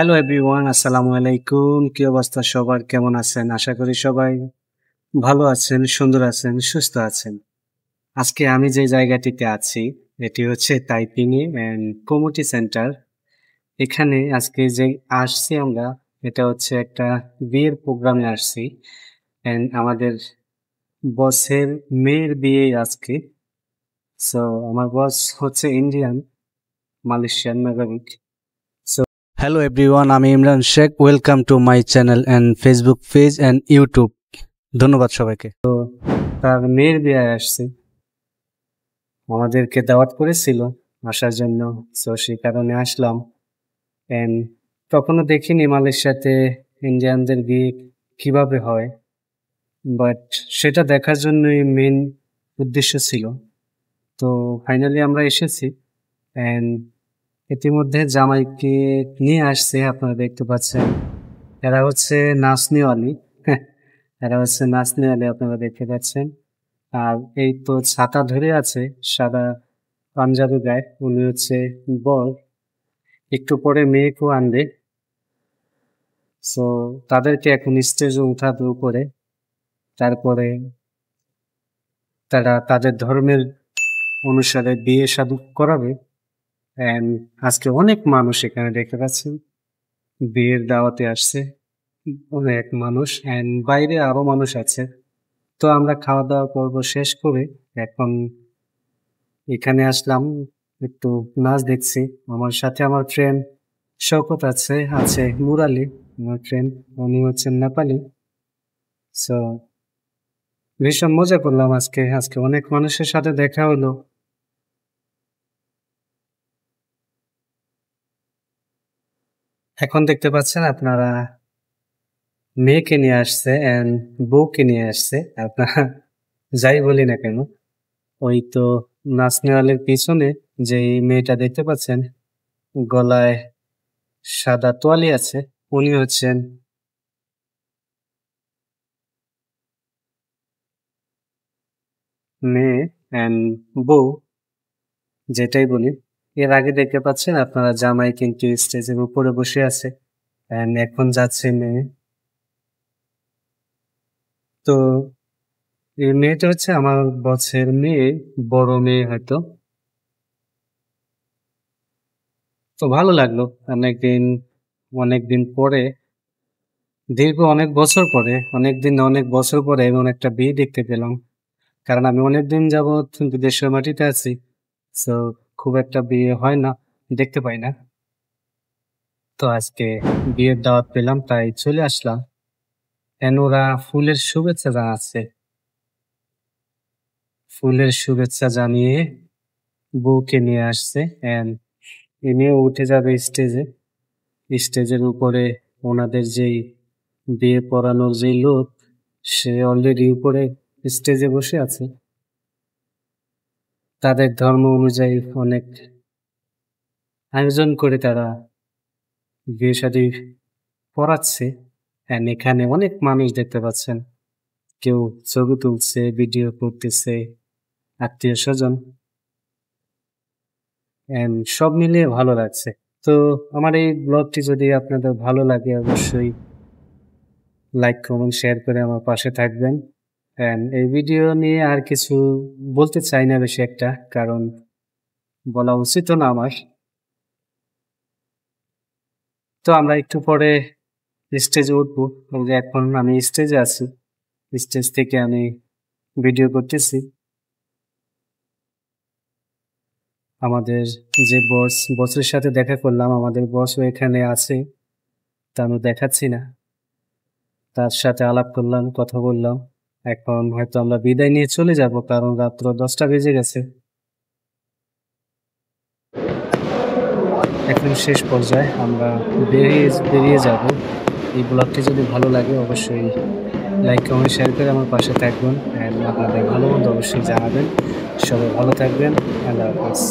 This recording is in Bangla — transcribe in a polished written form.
হ্যালো এভরিওয়ান, আসসালামু আলাইকুম। কি অবস্থা সবার? কেমন আছেন? আশা করি সবাই ভালো আছেন, সুন্দর আছেন, সুস্থ আছেন। আজকে আমি যে জায়গাটিতে আছি এটি হচ্ছে তাইপিংয়ে অ্যান্ড কমিউনিটি সেন্টার। এখানে আজকে যে আসছি আমরা, এটা হচ্ছে একটা বিয়ের প্রোগ্রামে আসছি অ্যান্ড আমাদের বসের মেয়ের বিয়ে আজকে। সো আমার বস হচ্ছে ইন্ডিয়ান, মালয়েশিয়ান নাগরিক। হ্যালো এভরিওয়ান, আমি Imran Sheikh. Welcome to my channel and Facebook page and YouTube. ধন্যবাদ সবাইকে। তো তার মেয়ের বিয়ে আসছে, আমাদেরকে দাওয়াত করেছিল আসার জন্য, সো সেই কারণে আসলাম। অ্যান্ড কখনো দেখিনি মালয়েশিয়াতে ইন্ডিয়ানদের বিয়ে কিভাবে হয়, বাট সেটা দেখার জন্যই মেন উদ্দেশ্য ছিল। তো ফাইনালি আমরা এসেছি অ্যান্ড ইতিমধ্যে জামাইকে নিয়ে আসছে, আপনারা দেখতে পাচ্ছেন। এরা হচ্ছে নাচনিওয়ালি, এরা হচ্ছে নাচনিওয়ালি, আপনারা দেখতে পাচ্ছেন। আর এই তো ছাতা ধরে আছে, সাদা পাঞ্জাবি গায়ে, উনি হচ্ছে বর। একটু পরে মেয়েকেও আনবে। সো তাদেরকে এখন স্টেজে উঠাবে উপরে, তারপরে তারা তাদের ধর্মের অনুসারে বিয়ে শাদী করাবে। অ্যান্ড আজকে অনেক মানুষ এখানে দেখতে পাচ্ছেন, বিয়ের দাওয়াতে আসছে অনেক মানুষ, অ্যান্ড বাইরে আরো মানুষ আছে। তো আমরা খাওয়া দাওয়া পর্ব শেষ করে এখন এখানে আসলাম, একটু নাচ দেখছি। আমার সাথে আমার ফ্রেন্ড শওকত আছে মুরালি, আমার ফ্রেন্ড, উনি হচ্ছেন নেপালি। সো ভীষণ মজা করলাম আজকে অনেক মানুষের সাথে দেখা হলো। এখন দেখতে পাচ্ছেন আপনারা, মেয়েকে নিয়ে আসছে অ্যান্ড বউকে নিয়ে আসছে। আপনারা যাই বলি না কেন, ওই তো নাচনেওয়ালের পিছনে যে মেয়েটা দেখতে পাচ্ছেন, গলায় সাদা তোয়ালি আছে, উনি হচ্ছেন মেয়ে অ্যান্ড বউ, যেটাই বলি। এর আগে দেখতে পাচ্ছেন আপনারা, জামাই কিন্তু স্টেজের উপরে বসে আছে অ্যান্ড এখন যাচ্ছে মেয়ে। তো এই মেয়েটা হচ্ছে আমার বসের মেয়ে, বড় মেয়ে হয়তো। তো ভালো লাগলো, অনেকদিন পরে, দীর্ঘ অনেক বছর পরে এমন একটা বিয়ে দেখতে পেলাম। কারণ আমি অনেকদিন যাবৎ বিদেশের মাটিতে আছি, সো খুব একটা বিয়ে হয় না, দেখতে পাই না। তো আজকে বিয়ের দাওয়াত পেলাম, তাই চলে আসলাম। ওরা ফুলের শুভেচ্ছা জানিয়ে বউকে নিয়ে আসছে অ্যান্ড এ নিয়ে উঠে যাবে স্টেজের উপরে। ওনাদের যেই বিয়ে পড়ানোর যেই লোক, সে অলরেডি উপরে স্টেজে বসে আছে। তাদের ধর্ম অনুযায়ী অনেক আয়োজন করে তারা বিয়ে শাদী পড়াচ্ছে। অ্যান্ড এখানে অনেক মানুষ দেখতে পাচ্ছেন, কেউ ছবি তুলছে, ভিডিও করতেছে, আত্মীয় স্বজন, অ্যান্ড সব মিলিয়ে ভালো লাগছে। তো আমার এই ব্লগটি যদি আপনাদের ভালো লাগে, অবশ্যই লাইক কমেন্ট শেয়ার করে আমার পাশে থাকবেন। অ্যান্ড এই ভিডিও নিয়ে আর কিছু বলতে চাই না বেশি একটা, কারণ বলা উচিত না আমার। তো আমরা একটু পরে স্টেজে উঠবো। যে এখন আমি স্টেজে আছি, স্টেজ থেকে আমি ভিডিও করতেছি। আমাদের যে বসের সাথে দেখা করলাম, আমাদের বসও এখানে আছে, তা আমি দেখাচ্ছি না। তার সাথে আলাপ করলাম, কথা বললাম। এখন হয়তো আমরা বিদায় নিয়ে চলে যাব, কারণ রাত্র 10টা বেজে গেছে। এখন শেষ পর্যায়ে আমরা বেরিয়ে যাব। এই ব্লগটি যদি ভালো লাগে, অবশ্যই লাইক কমেন্ট শেয়ার করে আমার পাশে থাকবেন অ্যান্ড আপনাদের ভালো মন্দ অবশ্যই জানাবেন। সবাই ভালো থাকবেন। আল্লাহ হাফেজ।